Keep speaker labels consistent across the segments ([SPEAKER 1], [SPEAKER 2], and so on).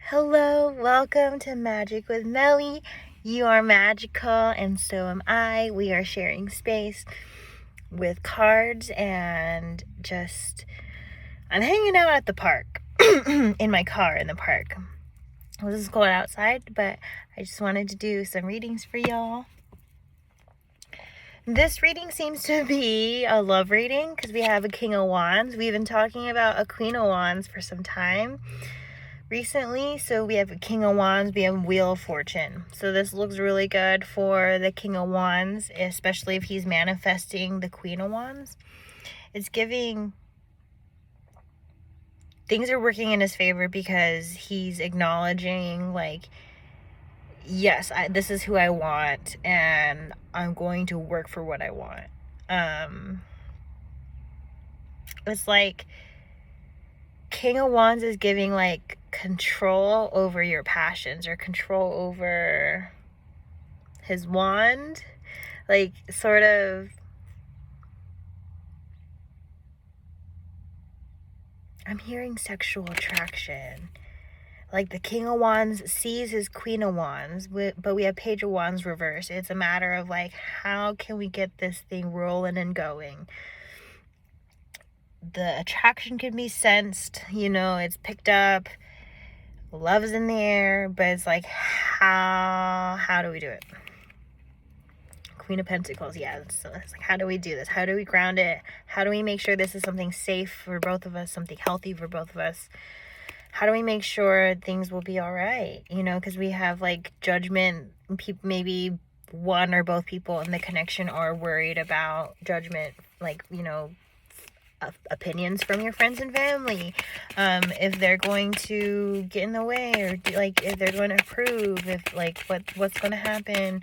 [SPEAKER 1] Hello, welcome to Magic with Melly. You are magical and so am I. We are sharing space with cards and I'm hanging out at the park, in my car in the park. I was just going outside, but I just wanted to do some readings for y'all. This reading seems to be a love reading because we have a King of Wands. We've been talking about a Queen of Wands for some time recently. So we have a King of Wands, we have Wheel of Fortune. So this looks really good for the King of Wands, especially if he's manifesting the Queen of Wands. It's giving things are working in his favor because he's acknowledging, like, yes, this is who I want and I'm going to work for what I want. It's like King of Wands is giving like control over your passions or control over his wand, like sort of. I'm hearing sexual attraction. Like the King of Wands sees his Queen of Wands, but we have Page of Wands reverse. It's a matter of like, how can we get this thing rolling and going? The attraction can be sensed, it's picked up. Love is in the air, but it's like, how do we do it? Queen of Pentacles, yeah. So it's like, how do we do this? How do we ground it? How do we make sure this is something safe for both of us, something healthy for both of us? How do we make sure things will be all right? Because we have like judgment. Maybe one or both people in the connection are worried about judgment, like, opinions from your friends and family, if they're going to get in the way, or like if they're going to approve, if like what's going to happen,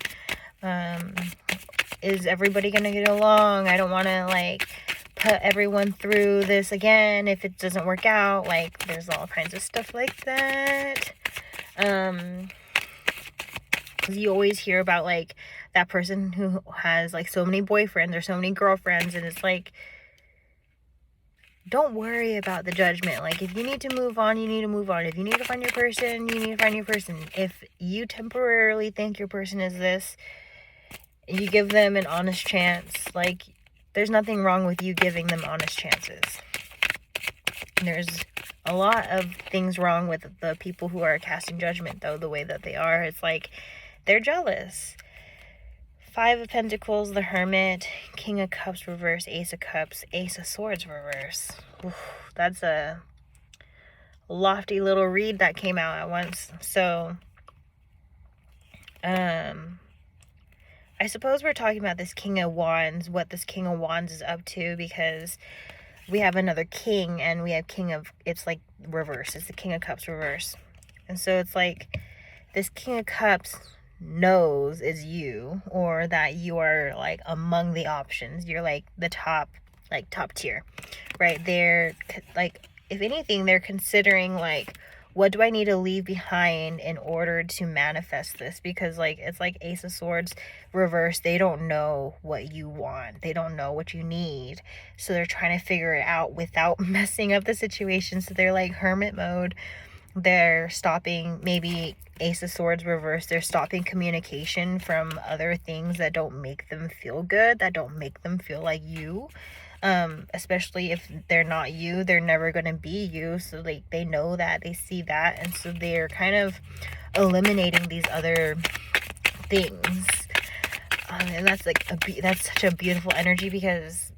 [SPEAKER 1] is everybody going to get along? I don't want to like put everyone through this again if it doesn't work out. Like there's all kinds of stuff like that. You always hear about like that person who has like so many boyfriends or so many girlfriends, and it's like, don't worry about the judgment. Like, if you need to move on, you need to move on. If you need to find your person, you need to find your person. If you temporarily think your person is this, you give them an honest chance. Like, there's nothing wrong with you giving them honest chances. There's a lot of things wrong with the people who are casting judgment, though, the way that they are. It's like, they're jealous. Five of Pentacles, the Hermit, King of Cups reverse, Ace of Cups, Ace of Swords reverse. Oof, that's a lofty little read that came out at once. So, I suppose we're talking about this King of Wands, what this King of Wands is up to, because we have another king and we have it's like reverse. It's the King of Cups reverse. And so it's like this King of Cups knows is you, or that you are like among the options. You're like the top tier, right? They're like, if anything, they're considering like, what do I need to leave behind in order to manifest this? Because like, it's like Ace of Swords reverse. They don't know what you want. They don't know what you need. So they're trying to figure it out without messing up the situation. So they're like hermit mode. They're stopping, maybe Ace of Swords reverse, they're stopping communication from other things that don't make them feel good, that don't make them feel like you. Especially if they're not you, they're never going to be you. So like, they know that, they see that, and so they're kind of eliminating these other things. And that's like that's such a beautiful energy, because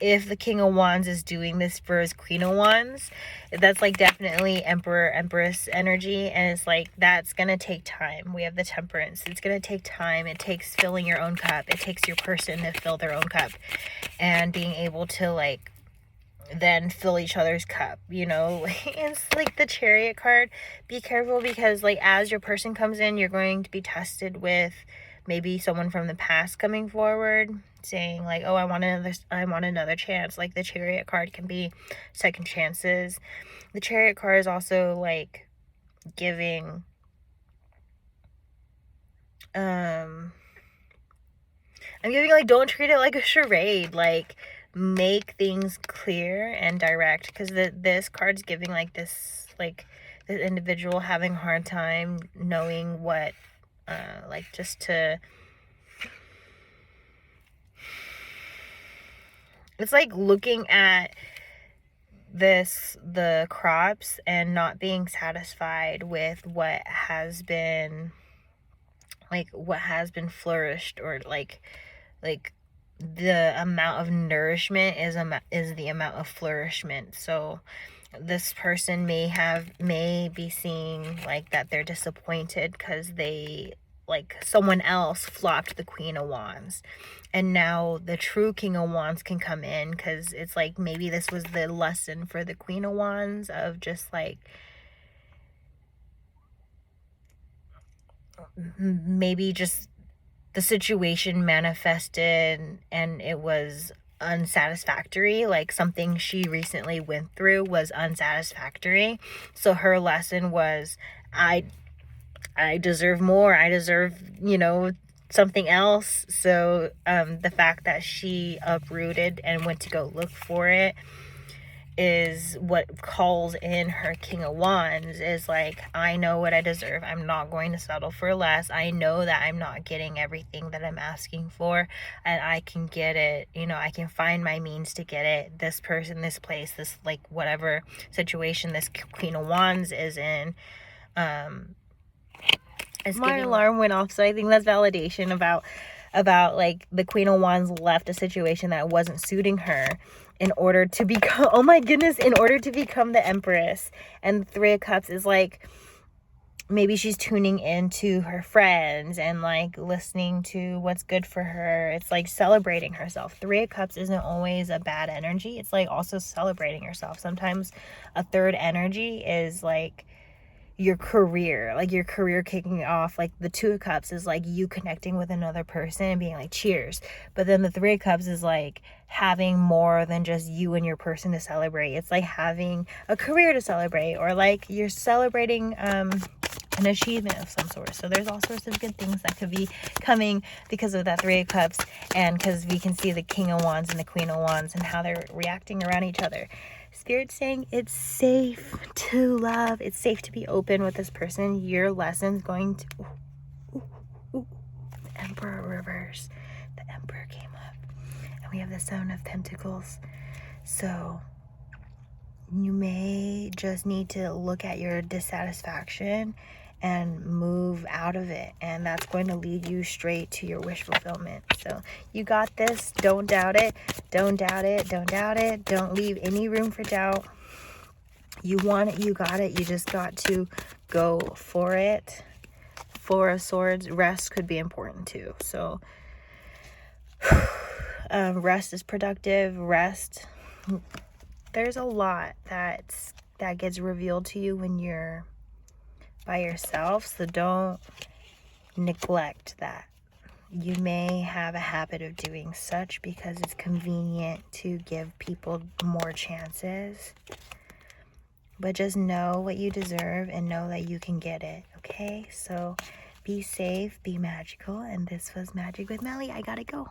[SPEAKER 1] if the King of Wands is doing this for his Queen of Wands, that's like definitely Emperor, Empress energy. And it's like, that's going to take time. We have the Temperance. It's going to take time. It takes filling your own cup. It takes your person to fill their own cup and being able to like then fill each other's cup, It's like the Chariot card. Be careful, because like, as your person comes in, you're going to be tested with maybe someone from the past coming forward saying like, oh, I want another chance. Like the Chariot card can be second chances. The Chariot card is also like giving I'm giving like, don't treat it like a charade. Like, make things clear and direct, because this card's giving like this like this individual having a hard time knowing what, like, just to, it's like looking at the crops and not being satisfied with what has been, like, what has been flourished, or like the amount of nourishment is the amount of flourishment. So this person may be seeing like that they're disappointed because they, like, someone else flopped the Queen of Wands, and now the true King of Wands can come in, because it's like maybe this was the lesson for the Queen of Wands of just like, maybe just the situation manifested and it was unsatisfactory, like something she recently went through was unsatisfactory. So her lesson was, I deserve more. I deserve, something else. So the fact that she uprooted and went to go look for it is what calls in her King of Wands, is like, I know what I deserve. I'm not going to settle for less. I know that I'm not getting everything that I'm asking for, and I can get it. I can find my means to get it. This person, this place, this, like, whatever situation this Queen of Wands is in, my alarm went off, so I think that's validation about like the Queen of Wands left a situation that wasn't suiting her in order to become, oh my goodness, in order to become the Empress. And the Three of Cups is like, maybe she's tuning into her friends and like listening to what's good for her. It's like celebrating herself. Three of Cups isn't always a bad energy. It's like also celebrating yourself. Sometimes a third energy is like your career, like your career kicking off. Like the Two of Cups is like you connecting with another person and being like, cheers. But then the Three of Cups is like having more than just you and your person to celebrate. It's like having a career to celebrate, or like you're celebrating an achievement of some sort. So there's all sorts of good things that could be coming because of that Three of Cups, and because we can see the King of Wands and the Queen of Wands and how they're reacting around each other. Spirit saying it's safe to love. It's safe to be open with this person. Your lesson's going to... The Emperor reverse. The Emperor came up. And we have the Seven of Pentacles. So you may just need to look at your dissatisfaction and move out of it, and that's going to lead you straight to your wish fulfillment. So you got this. Don't doubt it. Don't doubt it. Don't doubt it. Don't leave any room for doubt. You want it. You got it. You just got to go for it. Four of Swords. Rest could be important too. So rest is productive. Rest. There's a lot that gets revealed to you when you're by yourself, so don't neglect that. You may have a habit of doing such because it's convenient to give people more chances, but just know what you deserve and know that you can get it. Okay, so be safe, be magical, and this was Magic with Melly. I gotta go.